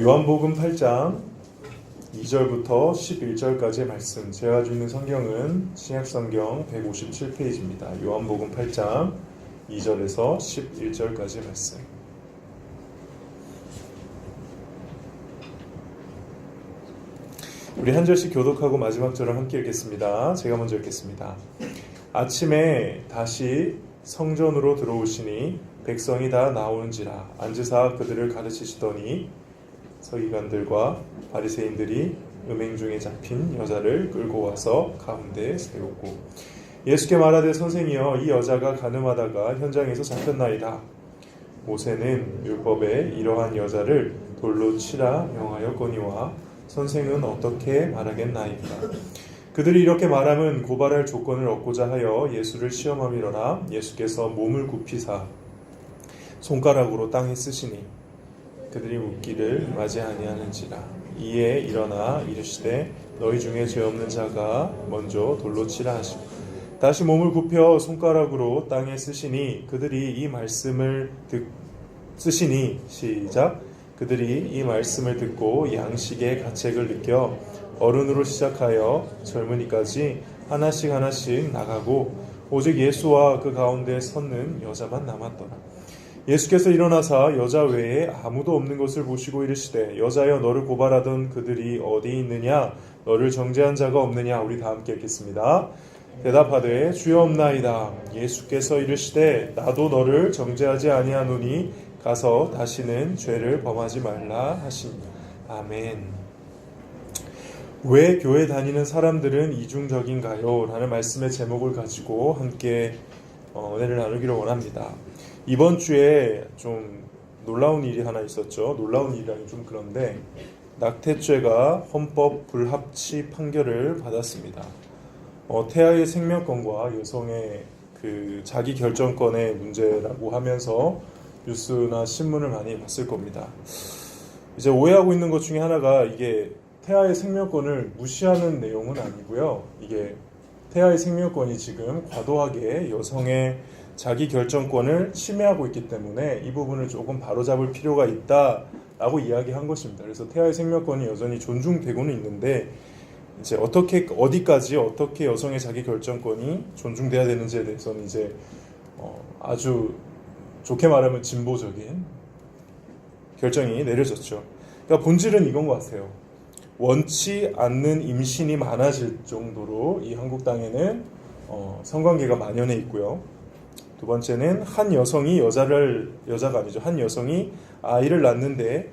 요한복음 8장 2절부터 11절까지의 말씀. 제가 가지고 있는 성경은 신약성경 157페이지입니다. 요한복음 8장 2절에서 11절까지의 말씀. 우리 한 절씩 교독하고 마지막 절을 함께 읽겠습니다. 제가 먼저 읽겠습니다. 아침에 다시 성전으로 들어오시니 백성이 다 나오는지라 앉으사 그들을 가르치시더니 서기관들과 바리새인들이 음행 중에 잡힌 여자를 끌고 와서 가운데 세우고 예수께 말하되 선생이여 이 여자가 간음하다가 현장에서 잡혔나이다. 모세는 율법에 이러한 여자를 돌로 치라 명하였거니와 선생은 어떻게 말하겠나이까. 그들이 이렇게 말하면 고발할 조건을 얻고자 하여 예수를 시험함이러라. 예수께서 몸을 굽히사 손가락으로 땅에 쓰시니 그들이 묻기를 맞이 아니하는지라. 이에 일어나 이르시되 너희 중에 죄 없는 자가 먼저 돌로 치라 하시고 다시 몸을 굽혀 손가락으로 땅에 쓰시니 그들이 이 말씀을 그들이 이 말씀을 듣고 양식의 가책을 느껴 어른으로 시작하여 젊은이까지 하나씩 나가고 오직 예수와 그 가운데 섰는 여자만 남았더라. 예수께서 일어나사 여자 외에 아무도 없는 것을 보시고 이르시되 여자여 너를 고발하던 그들이 어디 있느냐 너를 정죄한 자가 없느냐. 우리 다 함께 읽겠습니다. 대답하되 주여 없나이다. 예수께서 이르시되 나도 너를 정죄하지 아니하노니 가서 다시는 죄를 범하지 말라 하시니라. 아멘. 왜 교회 다니는 사람들은 이중적인가요? 라는 말씀의 제목을 가지고 함께 은혜를 나누기를 원합니다. 이번 주에 좀 놀라운 일이 하나 있었죠. 놀라운 일이라니 좀 그런데 낙태죄가 헌법 불합치 판결을 받았습니다. 태아의 생명권과 여성의 그 자기 결정권의 문제라고 하면서 뉴스나 신문을 많이 봤을 겁니다. 이제 오해하고 있는 것 중에 하나가 이게 태아의 생명권을 무시하는 내용은 아니고요. 이게 태아의 생명권이 지금 과도하게 여성의 자기 결정권을 침해하고 있기 때문에 이 부분을 조금 바로잡을 필요가 있다라고 이야기한 것입니다. 그래서 태아의 생명권이 여전히 존중되고는 있는데 이제 어디까지 어떻게 여성의 자기 결정권이 존중돼야 되는지에 대해서는 이제 아주 좋게 말하면 진보적인 결정이 내려졌죠. 그러니까 본질은 이건 것 같아요. 원치 않는 임신이 많아질 정도로 이 한국 땅에는 성관계가 만연해 있고요. 두 번째는 한 여성이 한 여성이 아이를 낳는데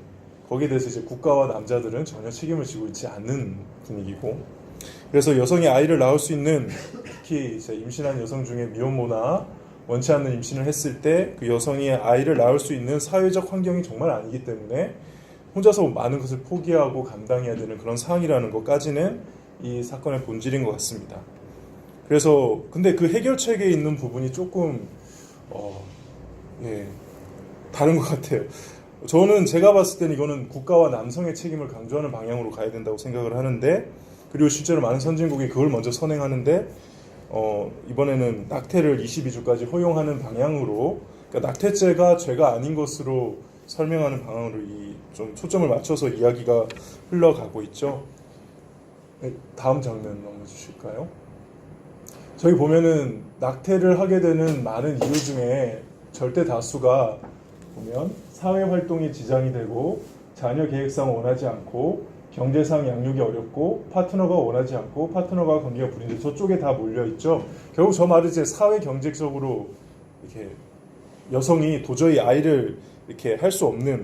거기에 대해서 이제 국가와 남자들은 전혀 책임을 지고 있지 않는 분위기고, 그래서 여성이 아이를 낳을 수 있는, 특히 이제 임신한 여성 중에 미혼모나 원치 않는 임신을 했을 때 그 여성이 아이를 낳을 수 있는 사회적 환경이 정말 아니기 때문에 혼자서 많은 것을 포기하고 감당해야 되는 그런 상황이라는 것까지는 이 사건의 본질인 것 같습니다. 그래서 근데 그 해결책에 있는 부분이 조금 다른 것 같아요. 저는 제가 봤을 때는 이거는 국가와 남성의 책임을 강조하는 방향으로 가야 된다고 생각을 하는데, 그리고 실제로 많은 선진국이 그걸 먼저 선행하는데 이번에는 낙태를 22주까지 허용하는 방향으로, 그러니까 낙태죄가 죄가 아닌 것으로 설명하는 방향으로 좀 초점을 맞춰서 이야기가 흘러가고 있죠. 다음 장면 넘어주실까요? 저희 보면은 낙태를 하게 되는 많은 이유 중에 절대 다수가 보면 사회활동에 지장이 되고 자녀 계획상 원하지 않고 경제상 양육이 어렵고 파트너가 원하지 않고 파트너가 관계가 불인데 저쪽에 다 몰려있죠. 결국 저 말은 이제 사회 경제적으로 이렇게 여성이 도저히 아이를 이렇게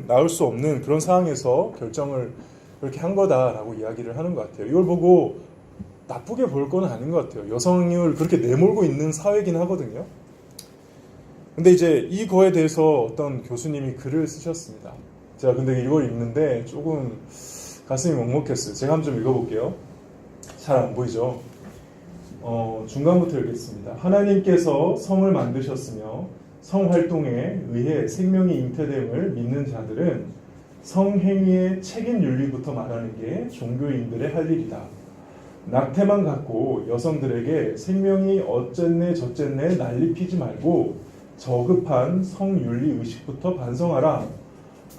낳을 수 없는 그런 상황에서 결정을 그렇게 한 거다라고 이야기를 하는 것 같아요. 이걸 보고 나쁘게 볼 건 아닌 것 같아요. 여성을 그렇게 내몰고 있는 사회긴 하거든요. 근데 이제 이거에 대해서 어떤 교수님이 글을 쓰셨습니다. 제가 근데 이걸 읽는데 조금 가슴이 먹먹했어요. 제가 한번 좀 읽어볼게요. 잘 안 보이죠? 중간부터 읽겠습니다. 하나님께서 성을 만드셨으며 성활동에 의해 생명이 잉태됨을 믿는 자들은 성행위의 책임 윤리부터 말하는 게 종교인들의 할 일이다. 낙태만 갖고 여성들에게 생명이 어쨌네 저쨌네 난리 피지 말고 저급한 성윤리 의식부터 반성하라.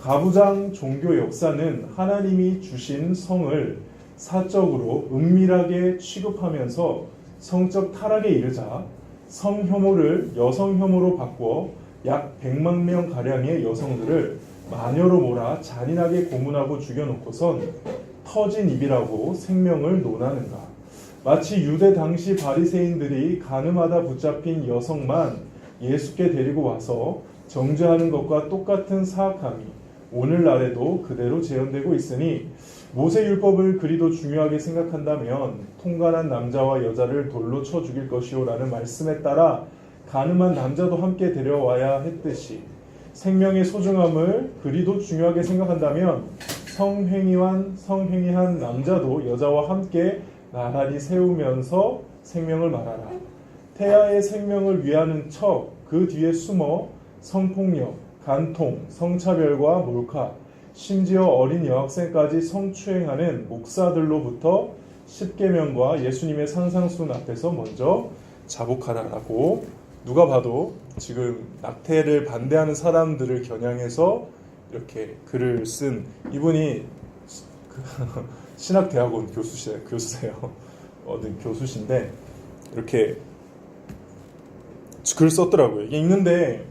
가부장 종교 역사는 하나님이 주신 성을 사적으로 은밀하게 취급하면서 성적 타락에 이르자 성 혐오를 여성 혐오로 바꾸어 약 100만 명 가량의 여성들을 마녀로 몰아 잔인하게 고문하고 죽여놓고선 터진 입이라고 생명을 논하는가. 마치 유대 당시 바리새인들이 간음하다 붙잡힌 여성만 예수께 데리고 와서 정죄하는 것과 똑같은 사악함이 오늘날에도 그대로 재현되고 있으니 모세율법을 그리도 중요하게 생각한다면 통관한 남자와 여자를 돌로 쳐 죽일 것이요 라는 말씀에 따라 간음한 남자도 함께 데려와야 했듯이 생명의 소중함을 그리도 중요하게 생각한다면 성행위한 남자도 여자와 함께 나란히 세우면서 생명을 말하라. 태아의 생명을 위하는 척 그 뒤에 숨어 성폭력, 간통, 성차별과 몰카, 심지어 어린 여학생까지 성추행하는 목사들로부터 십계명과 예수님의 산상순 앞에서 먼저 자복하라라고 누가 봐도 지금 낙태를 반대하는 사람들을 겨냥해서 이렇게 글을 쓴 이분이 신학대학원 교수세요. 교수신데 이렇게 글을 썼더라고요. 이게 읽는데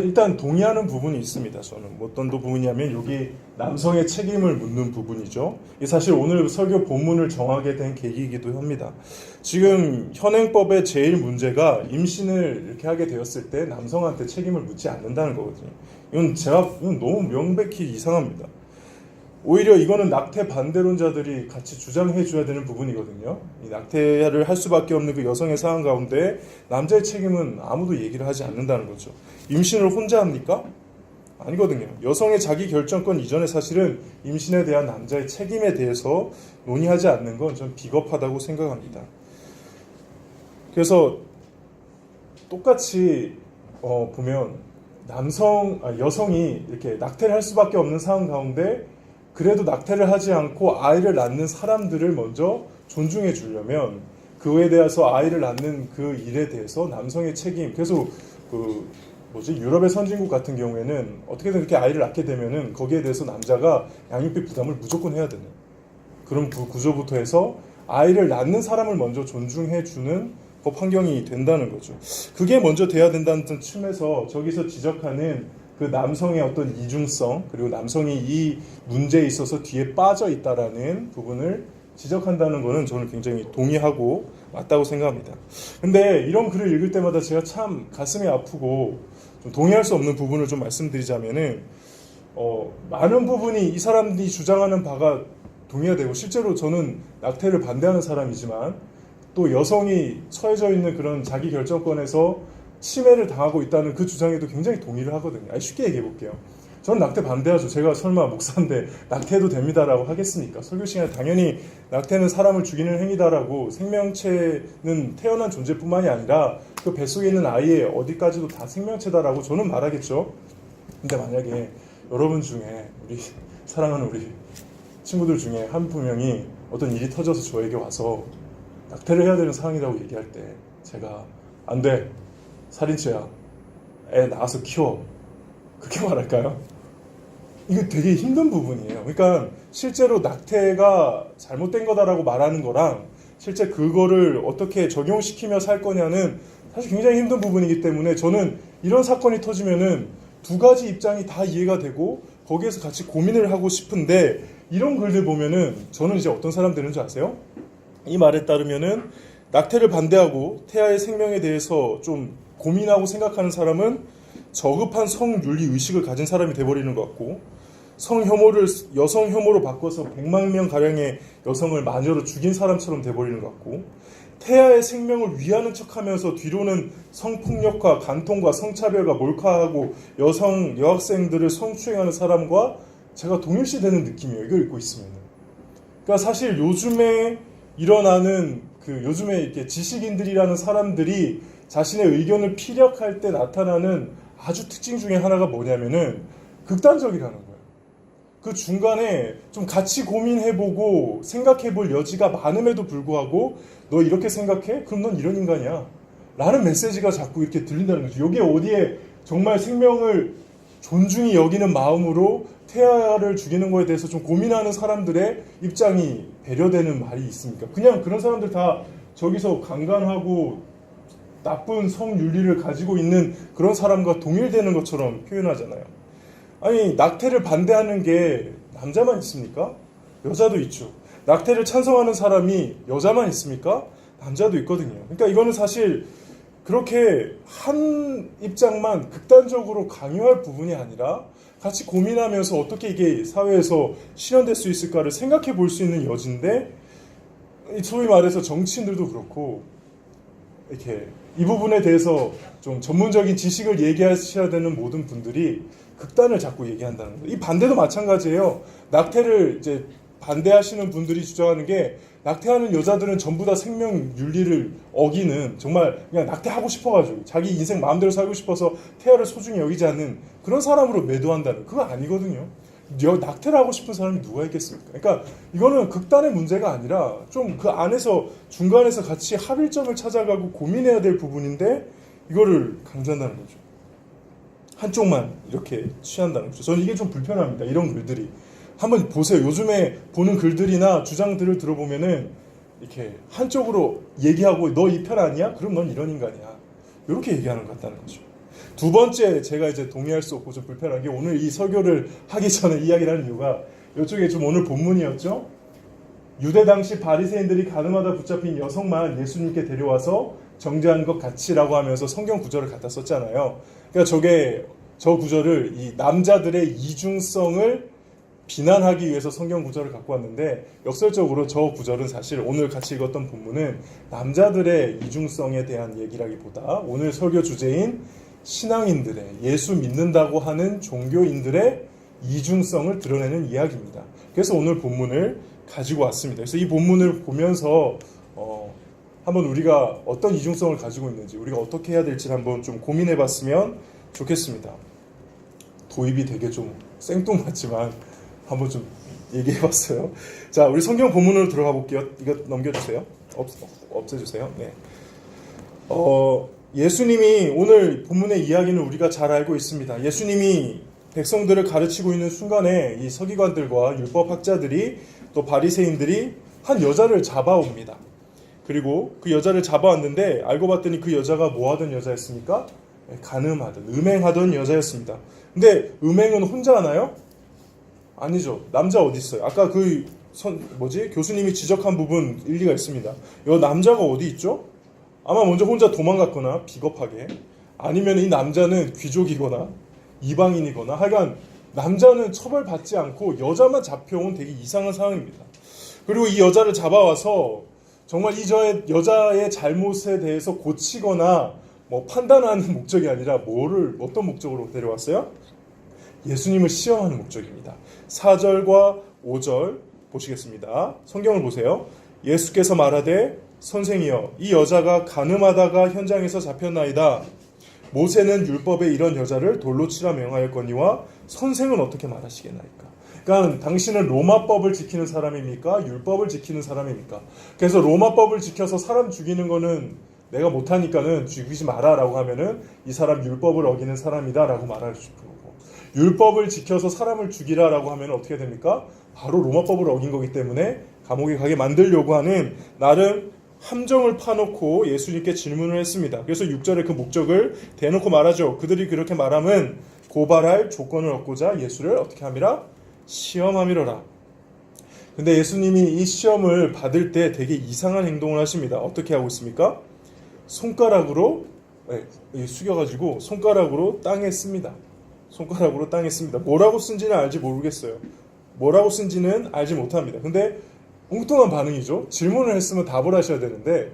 일단 동의하는 부분이 있습니다. 저는 어떤 부분이냐면 여기 남성의 책임을 묻는 부분이죠. 이게 사실 오늘 설교 본문을 정하게 된 계기이기도 합니다. 지금 현행법의 제일 문제가 임신을 이렇게 하게 되었을 때 남성한테 책임을 묻지 않는다는 거거든요. 이건 너무 명백히 이상합니다. 오히려 이거는 낙태 반대론자들이 같이 주장해 줘야 되는 부분이거든요. 이 낙태를 할 수밖에 없는 그 여성의 상황 가운데 남자의 책임은 아무도 얘기를 하지 않는다는 거죠. 임신을 혼자 합니까? 아니거든요. 여성의 자기 결정권 이전에 사실은 임신에 대한 남자의 책임에 대해서 논의하지 않는 건 좀 비겁하다고 생각합니다. 그래서 똑같이 보면 여성이 이렇게 낙태를 할 수밖에 없는 상황 가운데 그래도 낙태를 하지 않고 아이를 낳는 사람들을 먼저 존중해 주려면 그에 대해서 아이를 낳는 그 일에 대해서 남성의 책임, 그래서 유럽의 선진국 같은 경우에는 어떻게든 그렇게 아이를 낳게 되면은 거기에 대해서 남자가 양육비 부담을 무조건 해야 되는 그런 구조부터 해서 아이를 낳는 사람을 먼저 존중해 주는 법 환경이 된다는 거죠. 그게 먼저 돼야 된다는 층에서 저기서 지적하는 그 남성의 어떤 이중성, 그리고 남성이 이 문제에 있어서 뒤에 빠져 있다라는 부분을 지적한다는 것은 저는 굉장히 동의하고 맞다고 생각합니다. 근데 이런 글을 읽을 때마다 제가 참 가슴이 아프고 좀 동의할 수 없는 부분을 좀 말씀드리자면은 많은 부분이 이 사람들이 주장하는 바가 동의가 되고 실제로 저는 낙태를 반대하는 사람이지만 또 여성이 처해져 있는 그런 자기 결정권에서 침해를 당하고 있다는 그 주장에도 굉장히 동의를 하거든요. 쉽게 얘기해 볼게요. 저는 낙태 반대하죠. 제가 설마 목사인데 낙태해도 됩니다라고 하겠습니까? 설교 시간에 당연히 낙태는 사람을 죽이는 행위다라고, 생명체는 태어난 존재뿐만이 아니라 그 뱃속에 있는 아이의 어디까지도 다 생명체다라고 저는 말하겠죠. 근데 만약에 여러분 중에 사랑하는 우리 친구들 중에 한 분명이 어떤 일이 터져서 저에게 와서 낙태를 해야 되는 상황이라고 얘기할 때 제가 안 돼, 살인죄야, 애 낳아서 키워, 그렇게 말할까요? 이거 되게 힘든 부분이에요. 그러니까 실제로 낙태가 잘못된 거다라고 말하는 거랑 실제 그거를 어떻게 적용시키며 살 거냐는 사실 굉장히 힘든 부분이기 때문에 저는 이런 사건이 터지면은 두 가지 입장이 다 이해가 되고 거기에서 같이 고민을 하고 싶은데, 이런 글들 보면은 저는 이제 어떤 사람 되는 줄 아세요? 이 말에 따르면은 낙태를 반대하고 태아의 생명에 대해서 좀 고민하고 생각하는 사람은 저급한 성윤리 의식을 가진 사람이 돼버리는 것 같고, 성혐오를 여성 혐오로 바꿔서 100만 명 가량의 여성을 마녀로 죽인 사람처럼 돼버리는 것 같고, 태아의 생명을 위하는 척하면서 뒤로는 성폭력과 간통과 성차별과 몰카하고 여학생들을 성추행하는 사람과 제가 동일시되는 느낌이에요. 이걸 읽고 있으면. 그러니까 사실 요즘에 일어나는 요즘에 이렇게 지식인들이라는 사람들이 자신의 의견을 피력할 때 나타나는 아주 특징 중에 하나가 뭐냐면은 극단적이라는 거예요. 그 중간에 좀 같이 고민해보고 생각해볼 여지가 많음에도 불구하고 너 이렇게 생각해? 그럼 넌 이런 인간이야 라는 메시지가 자꾸 이렇게 들린다는 거죠. 여기에 어디에 정말 생명을 존중이 여기는 마음으로 태아를 죽이는 거에 대해서 좀 고민하는 사람들의 입장이 배려되는 말이 있습니까? 그냥 그런 사람들 다 저기서 강간하고 나쁜 성윤리를 가지고 있는 그런 사람과 동일되는 것처럼 표현하잖아요. 아니, 낙태를 반대하는 게 남자만 있습니까? 여자도 있죠. 낙태를 찬성하는 사람이 여자만 있습니까? 남자도 있거든요. 그러니까 이거는 사실 그렇게 한 입장만 극단적으로 강요할 부분이 아니라 같이 고민하면서 어떻게 이게 사회에서 실현될 수 있을까를 생각해 볼 수 있는 여지인데, 소위 말해서 정치인들도 그렇고 이렇게 이 부분에 대해서 좀 전문적인 지식을 얘기하셔야 되는 모든 분들이 극단을 자꾸 얘기한다는 거예요. 이 반대도 마찬가지예요. 낙태를 이제 반대하시는 분들이 주장하는 게, 낙태하는 여자들은 전부 다 생명 윤리를 어기는, 정말 그냥 낙태하고 싶어가지고 자기 인생 마음대로 살고 싶어서 태아를 소중히 여기지 않는 그런 사람으로 매도한다는, 그거 아니거든요. 낙태를 하고 싶은 사람이 누가 있겠습니까? 그러니까 이거는 극단의 문제가 아니라 좀 그 안에서 중간에서 같이 합일점을 찾아가고 고민해야 될 부분인데, 이거를 강조한다는 거죠. 한쪽만 이렇게 취한다는 거죠. 저는 이게 좀 불편합니다. 이런 글들이. 한번 보세요. 요즘에 보는 글들이나 주장들을 들어보면은 이렇게 한쪽으로 얘기하고 너 이 편 아니야? 그럼 넌 이런 인간이야. 이렇게 얘기하는 것 같다는 거죠. 두 번째, 제가 이제 동의할 수 없고 좀 불편한 게, 오늘 이 설교를 하기 전에 이야기를 하는 이유가, 이쪽에 좀 오늘 본문이었죠. 유대 당시 바리새인들이 가늠하다 붙잡힌 여성만 예수님께 데려와서 정죄한 것 같이라고 하면서 성경 구절을 갖다 썼잖아요. 그러니까 저 구절을 이 남자들의 이중성을 비난하기 위해서 성경 구절을 갖고 왔는데, 역설적으로 저 구절은 사실 오늘 같이 읽었던 본문은 남자들의 이중성에 대한 얘기라기보다 오늘 설교 주제인 신앙인들의, 예수 믿는다고 하는 종교인들의 이중성을 드러내는 이야기입니다. 그래서 오늘 본문을 가지고 왔습니다. 그래서 이 본문을 보면서 한번 우리가 어떤 이중성을 가지고 있는지, 우리가 어떻게 해야 될지를 한번 좀 고민해 봤으면 좋겠습니다. 도입이 되게 좀 생뚱맞지만 한번 좀 얘기해 봤어요. 자, 우리 성경 본문으로 들어가 볼게요. 이거 넘겨주세요. 없애주세요. 네. 예수님이, 오늘 본문의 이야기는 우리가 잘 알고 있습니다. 예수님이 백성들을 가르치고 있는 순간에 이 서기관들과 율법학자들이, 또 바리새인들이 한 여자를 잡아옵니다. 그리고 그 여자를 잡아왔는데, 알고 봤더니 그 여자가 뭐 하던 여자였습니까? 간음하던, 음행하던 여자였습니다. 근데 음행은 혼자 하나요? 아니죠. 남자 어디 있어요? 아까 교수님이 지적한 부분 일리가 있습니다. 이 남자가 어디 있죠? 아마 먼저 혼자 도망갔거나 비겁하게, 아니면 이 남자는 귀족이거나 이방인이거나, 하여간 남자는 처벌받지 않고 여자만 잡혀온 되게 이상한 상황입니다. 그리고 이 여자를 잡아와서 정말 이 여자의 잘못에 대해서 고치거나 뭐 판단하는 목적이 아니라 어떤 목적으로 데려왔어요? 예수님을 시험하는 목적입니다. 4절과 5절 보시겠습니다. 성경을 보세요. 예수께서 말하되, 선생이여, 이 여자가 간음하다가 현장에서 잡혔나이다. 모세는 율법에 이런 여자를 돌로 치라 명하였거니와 선생은 어떻게 말하시겠나이까? 그러니까 당신은 로마법을 지키는 사람입니까? 율법을 지키는 사람입니까? 그래서 로마법을 지켜서 사람 죽이는 거는 내가 못하니까는 죽이지 마라라고 하면은 이 사람 율법을 어기는 사람이다라고 말할 수 있고, 율법을 지켜서 사람을 죽이라라고 하면 어떻게 됩니까? 바로 로마법을 어긴 거기 때문에 감옥에 가게 만들려고 하는, 나름 함정을 파놓고 예수님께 질문을 했습니다. 그래서 6절에 그 목적을 대놓고 말하죠. 그들이 그렇게 말함은 고발할 조건을 얻고자 예수를 어떻게 함이라? 시험함이로라. 근데 예수님이 이 시험을 받을 때 되게 이상한 행동을 하십니다. 어떻게 하고 있습니까? 손가락으로 숙여가지고 손가락으로 땅에 씁니다. 손가락으로 땅에 씁니다. 뭐라고 쓴지는 알지 모르겠어요. 뭐라고 쓴지는 알지 못합니다. 근데 엉뚱한 반응이죠. 질문을 했으면 답을 하셔야 되는데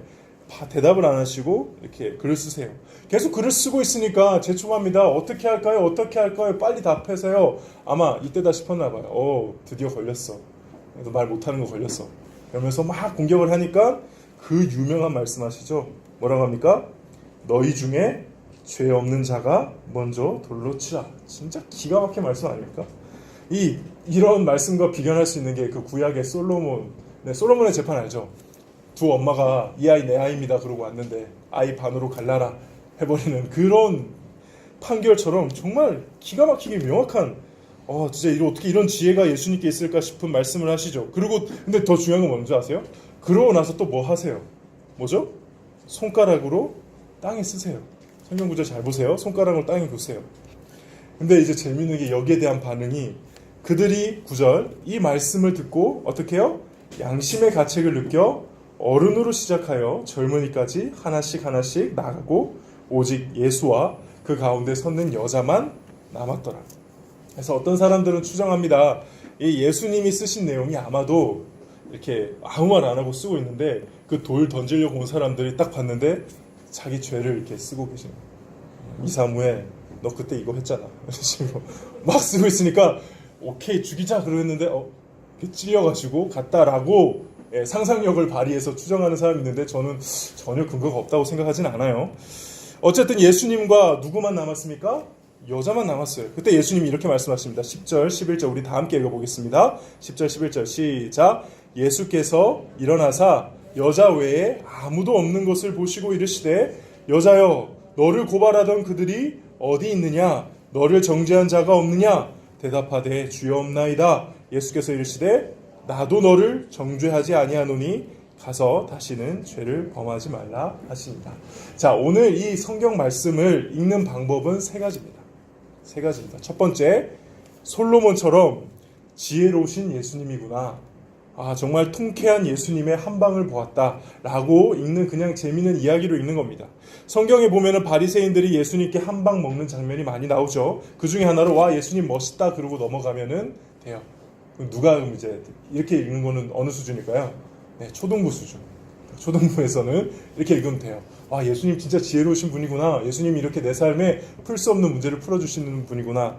대답을 안 하시고 이렇게 글을 쓰세요. 계속 글을 쓰고 있으니까 재촉합니다. 어떻게 할까요? 어떻게 할까요? 빨리 답해서요. 아마 이때다 싶었나 봐요. 드디어 걸렸어. 너 말 못하는 거 걸렸어. 그러면서 막 공격을 하니까 그 유명한 말씀하시죠. 뭐라고 합니까? 너희 중에 죄 없는 자가 먼저 돌로 치라. 진짜 기가 막힌 말씀 아닙니까? 이런 말씀과 비견할 수 있는 게 그 구약의 솔로몬의 재판 알죠? 두 엄마가 이 아이 내 아이입니다 그러고 왔는데 아이 반으로 갈라라 해버리는 그런 판결처럼 정말 기가 막히게 명확한 진짜 어떻게 이런 지혜가 예수님께 있을까 싶은 말씀을 하시죠. 그리고 근데 더 중요한 건 뭔지 아세요? 그러고 나서 또 뭐 하세요? 뭐죠? 손가락으로 땅에 쓰세요. 성경 구절 잘 보세요. 손가락으로 땅에 보세요. 근데 이제 재밌는 게 여기에 대한 반응이 그들이 9절 이 말씀을 듣고 어떻게 해요? 양심의 가책을 느껴 어른으로 시작하여 젊은이까지 하나씩 하나씩 나가고 오직 예수와 그 가운데 섰는 여자만 남았더라. 그래서 어떤 사람들은 추정합니다. 이 예수님이 쓰신 내용이 아마도 이렇게 아무 말 안 하고 쓰고 있는데 그 돌 던지려고 온 사람들이 딱 봤는데 자기 죄를 이렇게 쓰고 계시는 거예요. 이사무엘 너 그때 이거 했잖아. 막 쓰고 있으니까 오케이 죽이자 그러는데 찔려가지고 갔다라고 상상력을 발휘해서 추정하는 사람이 있는데 저는 전혀 근거가 없다고 생각하진 않아요. 어쨌든 예수님과 누구만 남았습니까? 여자만 남았어요. 그때 예수님이 이렇게 말씀하십니다. 10절, 11절 우리 다 함께 읽어보겠습니다. 10절, 11절 시작. 예수께서 일어나사 여자 외에 아무도 없는 것을 보시고 이르시되 여자여 너를 고발하던 그들이 어디 있느냐? 너를 정죄한 자가 없느냐? 대답하되 주여 없나이다. 예수께서 이르시되 나도 너를 정죄하지 아니하노니 가서 다시는 죄를 범하지 말라 하십니다. 자, 오늘 이 성경 말씀을 읽는 방법은 세 가지입니다. 첫 번째, 솔로몬처럼 지혜로우신 예수님이구나. 정말 통쾌한 예수님의 한방을 보았다라고 읽는 그냥 재미있는 이야기로 읽는 겁니다. 성경에 보면은 바리새인들이 예수님께 한방 먹는 장면이 많이 나오죠. 그 중에 하나로 와 예수님 멋있다 그러고 넘어가면은 돼요. 그럼 누가 이제 이렇게 읽는 거는 어느 수준일까요? 네, 초등부 수준. 초등부에서는 이렇게 읽으면 돼요. 예수님 진짜 지혜로우신 분이구나. 예수님이 이렇게 내 삶에 풀 수 없는 문제를 풀어주시는 분이구나.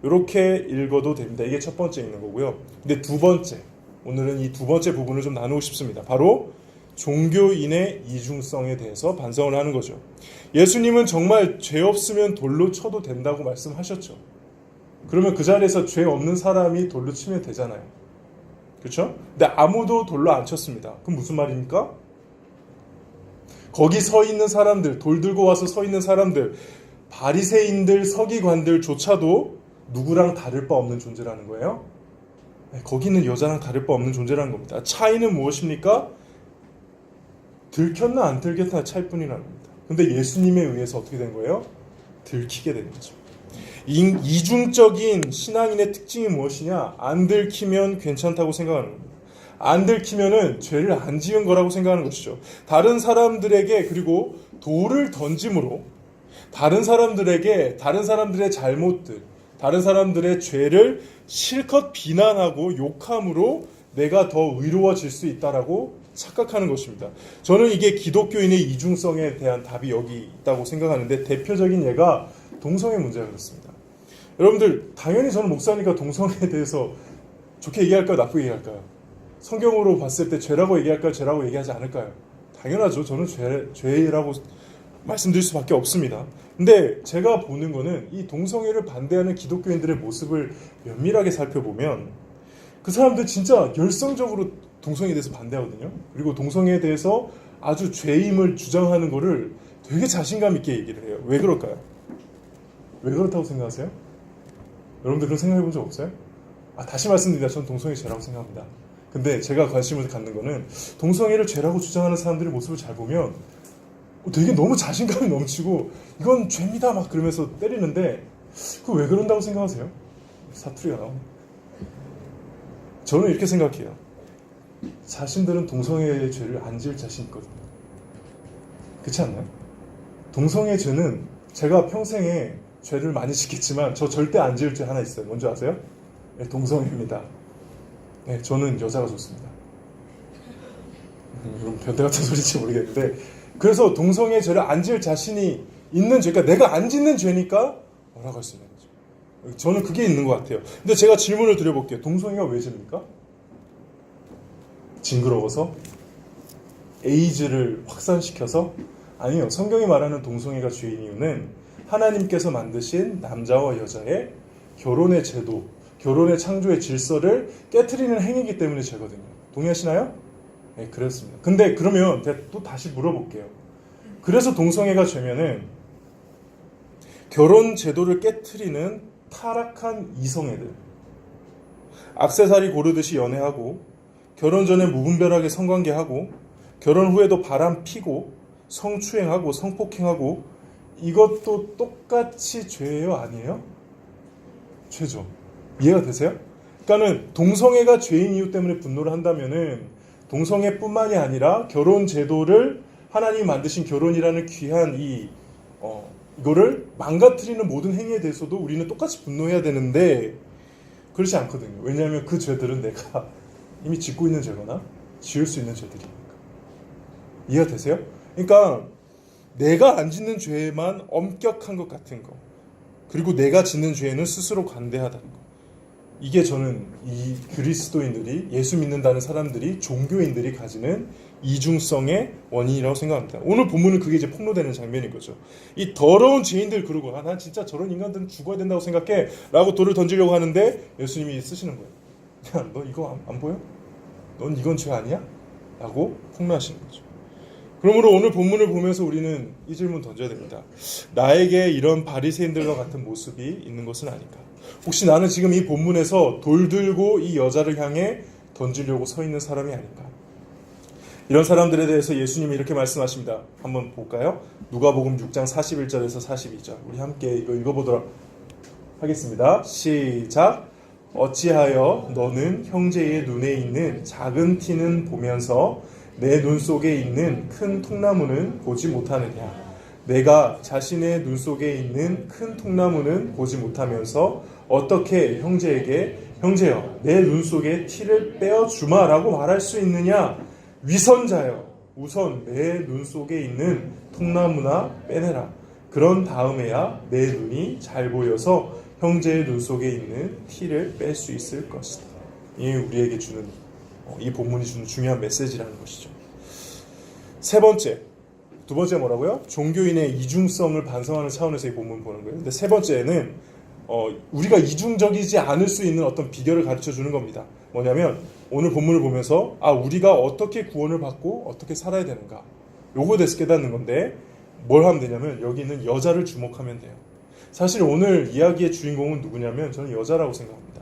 이렇게 읽어도 됩니다. 이게 첫 번째 읽는 거고요. 근데 두 번째, 오늘은 이 두 번째 부분을 좀 나누고 싶습니다. 바로 종교인의 이중성에 대해서 반성을 하는 거죠. 예수님은 정말 죄 없으면 돌로 쳐도 된다고 말씀하셨죠. 그러면 그 자리에서 죄 없는 사람이 돌로 치면 되잖아요. 그렇죠? 근데 아무도 돌로 안 쳤습니다. 그럼 무슨 말입니까? 거기 서 있는 사람들, 돌 들고 와서 서 있는 사람들, 바리새인들, 서기관들조차도 누구랑 다를 바 없는 존재라는 거예요. 거기 있는 여자랑 다를 바 없는 존재라는 겁니다. 차이는 무엇입니까? 들켰나 안 들켰나 차일 뿐이라는 겁니다. 근데 예수님에 의해서 어떻게 된 거예요? 들키게 된 거죠. 이중적인 신앙인의 특징이 무엇이냐? 안 들키면 괜찮다고 생각하는 겁니다. 안 들키면은 죄를 안 지은 거라고 생각하는 것이죠. 다른 사람들에게 그리고 돌을 던짐으로 다른 사람들의 잘못들, 다른 사람들의 죄를 실컷 비난하고 욕함으로 내가 더 의로워질 수 있다라고 착각하는 것입니다. 저는 이게 기독교인의 이중성에 대한 답이 여기 있다고 생각하는데 대표적인 예가 동성애 문제가 그렇습니다. 여러분들 당연히 저는 목사니까 동성애에 대해서 좋게 얘기할까요? 나쁘게 얘기할까요? 성경으로 봤을 때 죄라고 얘기할까요? 죄라고 얘기하지 않을까요? 당연하죠. 저는 죄라고 말씀드릴 수밖에 없습니다. 근데 제가 보는 거는 이 동성애를 반대하는 기독교인들의 모습을 면밀하게 살펴보면 그 사람들 진짜 열성적으로 동성애에 대해서 반대하거든요. 그리고 동성애에 대해서 아주 죄임을 주장하는 거를 되게 자신감 있게 얘기를 해요. 왜 그럴까요? 왜 그렇다고 생각하세요? 여러분들 그런 생각해 본 적 없어요? 다시 말씀드립니다. 저는 동성애 죄라고 생각합니다. 근데 제가 관심을 갖는 거는 동성애를 죄라고 주장하는 사람들의 모습을 잘 보면 되게 너무 자신감이 넘치고 이건 죄입니다 막 그러면서 때리는데 그거 왜 그런다고 생각하세요? 사투리가 나오네. 저는 이렇게 생각해요. 자신들은 동성애의 죄를 안 지을 자신 있거든요. 그렇지 않나요? 동성애 죄는 제가 평생에 죄를 많이 짓겠지만 저 절대 안 지을 죄 하나 있어요. 뭔지 아세요? 네, 동성애입니다. 네, 저는 여자가 좋습니다. 이런 변태 같은 소리인지 모르겠는데 그래서 동성애 죄를 안 지을 자신이 있는 죄, 그러니까 내가 안 짓는 죄니까 뭐라고 할 수 있는 거죠. 저는 그게 있는 것 같아요. 근데 제가 질문을 드려볼게요. 동성애가 왜 죄입니까? 징그러워서? 에이즈를 확산시켜서? 아니요. 성경이 말하는 동성애가 죄인 이유는 하나님께서 만드신 남자와 여자의 결혼의 제도, 결혼의 창조의 질서를 깨트리는 행위이기 때문에 죄거든요. 동의하시나요? 네, 그렇습니다. 근데 그러면 제가 또 다시 물어볼게요. 그래서 동성애가 죄면은 결혼 제도를 깨트리는 타락한 이성애들, 액세서리 고르듯이 연애하고 결혼 전에 무분별하게 성관계하고 결혼 후에도 바람 피고 성추행하고 성폭행하고 이것도 똑같이 죄예요? 아니에요? 죄죠. 이해가 되세요? 그러니까는 동성애가 죄인 이유 때문에 분노를 한다면은 동성애뿐만이 아니라 결혼 제도를 하나님이 만드신 결혼이라는 귀한 이거를 망가뜨리는 모든 행위에 대해서도 우리는 똑같이 분노해야 되는데 그렇지 않거든요. 왜냐하면 그 죄들은 내가 이미 짓고 있는 죄거나 지을 수 있는 죄들이니까. 이해가 되세요? 그러니까 내가 안 짓는 죄만 엄격한 것 같은 거, 그리고 내가 짓는 죄는 스스로 관대하다는 거. 이게 저는 이 그리스도인들이, 예수 믿는다는 사람들이, 종교인들이 가지는 이중성의 원인이라고 생각합니다. 오늘 본문은 그게 이제 폭로되는 장면인 거죠. 이 더러운 죄인들 그러고 난 진짜 저런 인간들은 죽어야 된다고 생각해 라고 돌을 던지려고 하는데 예수님이 쓰시는 거예요. 야, 너 이거 안 보여? 넌 이건 죄 아니야? 라고 폭로하시는 거죠. 그러므로 오늘 본문을 보면서 우리는 이 질문 던져야 됩니다. 나에게 이런 바리새인들과 같은 모습이 있는 것은 아닌가? 혹시 나는 지금 이 본문에서 돌 들고 이 여자를 향해 던지려고 서 있는 사람이 아닌가? 이런 사람들에 대해서 예수님이 이렇게 말씀하십니다. 한번 볼까요? 누가복음 6장 41절에서 42절. 우리 함께 이거 읽어보도록 하겠습니다. 시작. 어찌하여 너는 형제의 눈에 있는 작은 티는 보면서 내 눈 속에 있는 큰 통나무는 보지 못하느냐? 내가 자신의 눈 속에 있는 큰 통나무는 보지 못하면서 어떻게 형제에게 형제여 내 눈 속에 티를 빼어주마 라고 말할 수 있느냐? 위선자여 우선 내 눈 속에 있는 통나무나 빼내라. 그런 다음에야 내 눈이 잘 보여서 형제의 눈 속에 있는 티를 뺄 수 있을 것이다. 이 우리에게 주는 이 본문이 주는 중요한 메시지라는 것이죠. 두 번째 뭐라고요? 종교인의 이중성을 반성하는 차원에서 이 본문 보는 거예요. 근데 세 번째는 우리가 이중적이지 않을 수 있는 어떤 비결을 가르쳐 주는 겁니다. 뭐냐면 오늘 본문을 보면서 우리가 어떻게 구원을 받고 어떻게 살아야 되는가, 요거에 대해서 깨닫는 건데 뭘 하면 되냐면 여기 있는 여자를 주목하면 돼요. 사실 오늘 이야기의 주인공은 누구냐면 저는 여자라고 생각합니다.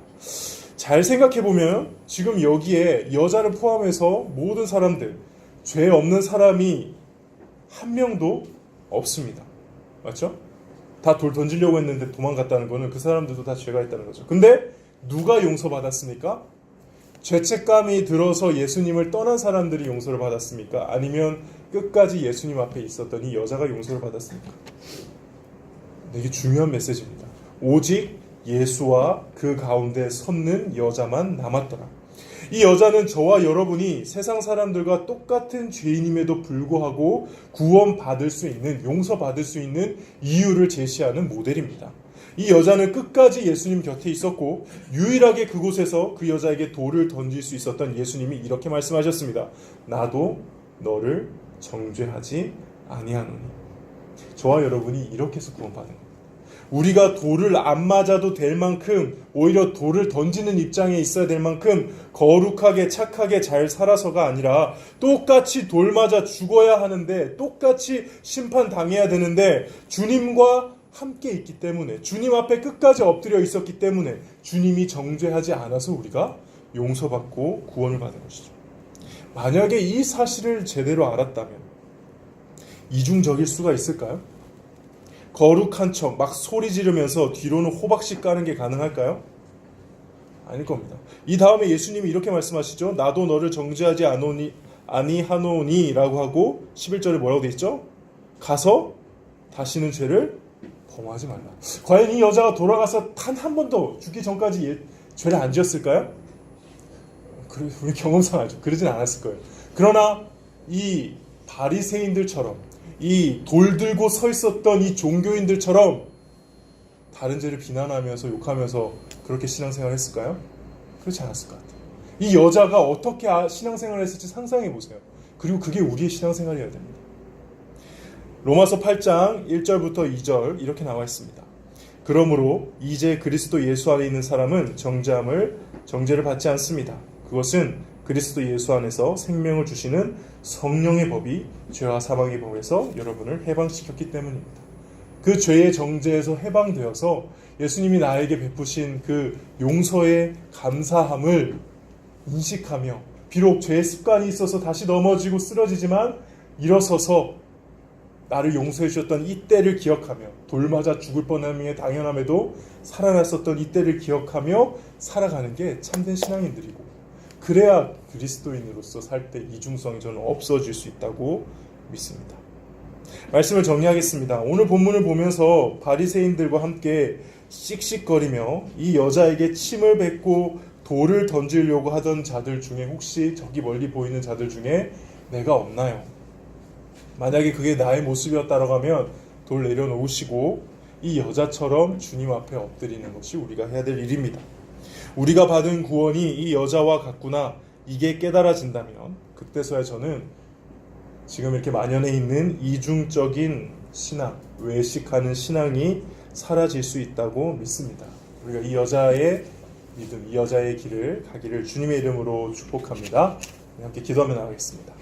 잘 생각해보면 지금 여기에 여자를 포함해서 모든 사람들, 죄 없는 사람이 한 명도 없습니다. 맞죠? 다 돌 던지려고 했는데 도망갔다는 거는 그 사람들도 다 죄가 있다는 거죠. 근데 누가 용서받았습니까? 죄책감이 들어서 예수님을 떠난 사람들이 용서를 받았습니까? 아니면 끝까지 예수님 앞에 있었던 이 여자가 용서를 받았습니까? 이게 중요한 메시지입니다. 오직 예수와 그 가운데 섰는 여자만 남았더라. 이 여자는 저와 여러분이 세상 사람들과 똑같은 죄인임에도 불구하고 구원받을 수 있는, 용서받을 수 있는 이유를 제시하는 모델입니다. 이 여자는 끝까지 예수님 곁에 있었고 유일하게 그곳에서 그 여자에게 돌을 던질 수 있었던 예수님이 이렇게 말씀하셨습니다. 나도 너를 정죄하지 아니하노니. 저와 여러분이 이렇게 해서 구원받은 겁니다. 우리가 돌을 안 맞아도 될 만큼, 오히려 돌을 던지는 입장에 있어야 될 만큼 거룩하게 착하게 잘 살아서가 아니라 똑같이 돌 맞아 죽어야 하는데, 똑같이 심판당해야 되는데 주님과 함께 있기 때문에, 주님 앞에 끝까지 엎드려 있었기 때문에 주님이 정죄하지 않아서 우리가 용서받고 구원을 받은 것이죠. 만약에 이 사실을 제대로 알았다면 이중적일 수가 있을까요? 거룩한 척 막 소리 지르면서 뒤로는 호박씨 까는 게 가능할까요? 아닐 겁니다. 이 다음에 예수님이 이렇게 말씀하시죠. 나도 너를 정죄하지 아니하노니 라고 하고 11절에 뭐라고 되어 있죠? 가서 다시는 죄를 범하지 말라. 과연 이 여자가 돌아가서 단 한 번도 죽기 전까지 죄를 안 지었을까요? 우리 경험상 알죠. 그러진 않았을 거예요. 그러나 이 바리새인들처럼, 이 돌 들고 서 있었던 이 종교인들처럼 다른 죄를 비난하면서 욕하면서 그렇게 신앙생활을 했을까요? 그렇지 않았을 것 같아요. 이 여자가 어떻게 신앙생활을 했을지 상상해 보세요. 그리고 그게 우리의 신앙생활이어야 됩니다. 로마서 8장 1절부터 2절 이렇게 나와 있습니다. 그러므로 이제 그리스도 예수 안에 있는 사람은 정죄를 받지 않습니다. 그것은 그리스도 예수 안에서 생명을 주시는 성령의 법이 죄와 사망의 법에서 여러분을 해방시켰기 때문입니다. 그 죄의 정죄에서 해방되어서 예수님이 나에게 베푸신 그 용서의 감사함을 인식하며, 비록 죄의 습관이 있어서 다시 넘어지고 쓰러지지만 일어서서 나를 용서해 주셨던 이때를 기억하며, 돌 맞아 죽을 뻔함이 당연함에도 살아났었던 이때를 기억하며 살아가는 게 참된 신앙인들이고, 그래야 그리스도인으로서 살 때 이중성이 저는 없어질 수 있다고 믿습니다. 말씀을 정리하겠습니다. 오늘 본문을 보면서 바리새인들과 함께 씩씩거리며 이 여자에게 침을 뱉고 돌을 던지려고 하던 자들 중에 혹시 저기 멀리 보이는 자들 중에 내가 없나요? 만약에 그게 나의 모습이었다라고 하면 돌 내려놓으시고 이 여자처럼 주님 앞에 엎드리는 것이 우리가 해야 될 일입니다. 우리가 받은 구원이 이 여자와 같구나, 이게 깨달아진다면 그때서야 저는 지금 이렇게 만연해 있는 이중적인 신앙, 외식하는 신앙이 사라질 수 있다고 믿습니다. 우리가 이 여자의 믿음, 이 여자의 길을 가기를 주님의 이름으로 축복합니다. 함께 기도하며 나가겠습니다.